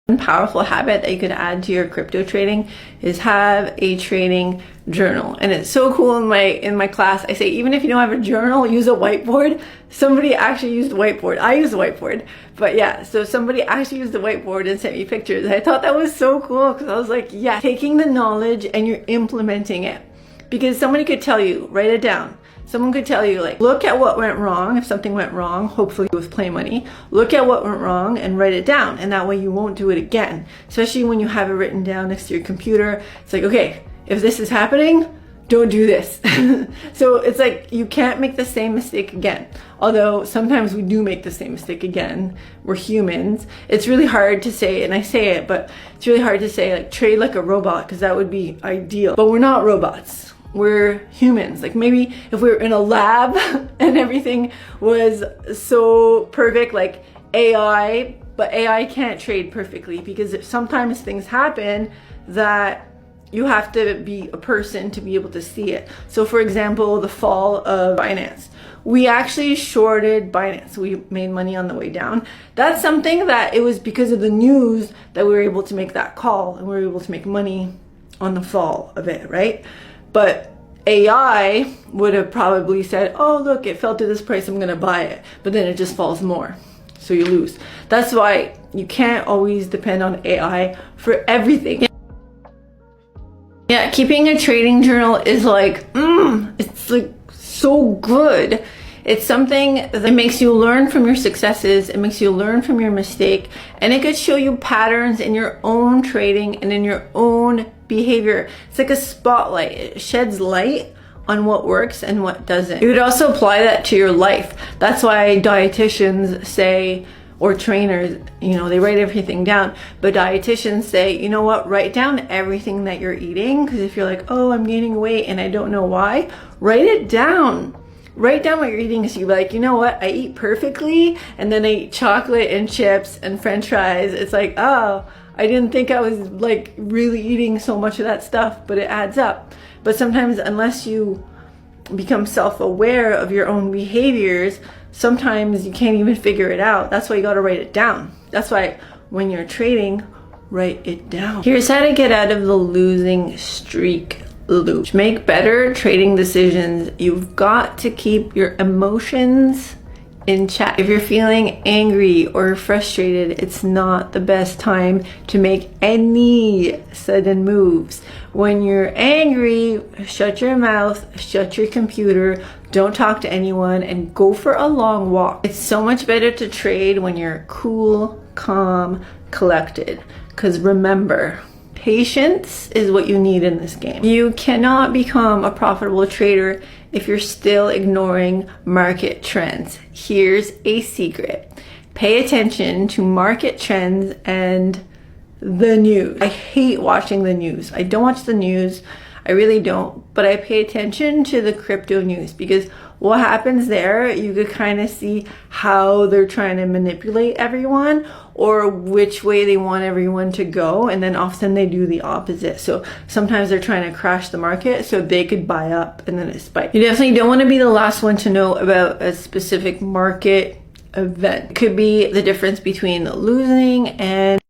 One powerful habit that you could add to your crypto trading is have a trading journal. And it's so cool in my class. I say, even if you don't have a journal, use a whiteboard. Somebody actually used a whiteboard. I use a whiteboard. But yeah, so somebody actually used the whiteboard and sent me pictures. I thought that was so cool because I was like, yeah, taking the knowledge and you're implementing it. Because somebody could tell you, write it down. Someone could tell you, like, look at what went wrong. If something went wrong, hopefully with play money, look at what went wrong and write it down. And that way you won't do it again. Especially when you have it written down next to your computer. It's like, okay, if this is happening, don't do this. So it's like, you can't make the same mistake again. Although sometimes we do make the same mistake again. We're humans. It's really hard to say, and I say it, but it's really hard to say, like, trade like a robot, because that would be ideal. But we're not robots. We're humans. Like, maybe if we were in a lab and everything was so perfect, like AI, but AI can't trade perfectly because sometimes things happen that you have to be a person to be able to see it. So for example, the fall of Binance. We actually shorted Binance. We made money on the way down. That's something that it was because of the news that we were able to make that call and we were able to make money on the fall of it, right? But AI would have probably said, oh, look, it fell to this price, I'm gonna buy it. But then it just falls more, so you lose. That's why you can't always depend on AI for everything. Yeah, keeping a trading journal is like, it's like so good. It's something that makes you learn from your successes, it makes you learn from your mistake, and it could show you patterns in your own trading and in your own behavior. It's like a spotlight. It sheds light on what works and what doesn't. You could also apply that to your life. That's why dietitians say, or trainers, you know, they write everything down, but dietitians say, you know what, write down everything that you're eating, because if you're like, oh, I'm gaining weight and I don't know why, write it down. Write down what you're eating, so you're like, you know what, I eat perfectly, and then I eat chocolate and chips and french fries. It's like, oh, I didn't think I was like really eating so much of that stuff, but it adds up. But sometimes unless you become self-aware of your own behaviors, sometimes you can't even figure it out. That's why you gotta write it down. That's why when you're trading, write it down. Here's how to get out of the losing streak loop. To make better trading decisions, you've got to keep your emotions in check. If you're feeling angry or frustrated, it's not the best time to make any sudden moves. When you're angry, shut your mouth, shut your computer, don't talk to anyone, and go for a long walk. It's so much better to trade when you're cool, calm, collected. Because remember, patience is what you need in this game. You cannot become a profitable trader if you're still ignoring market trends. Here's a secret. Pay attention to market trends and the news. I hate watching the news. I don't watch the news. I really don't. But I pay attention to the crypto news, because what happens there, you could kind of see how they're trying to manipulate everyone or which way they want everyone to go, and then often they do the opposite. So sometimes they're trying to crash the market so they could buy up and then it spikes. You definitely don't want to be the last one to know about a specific market event. It could be the difference between losing and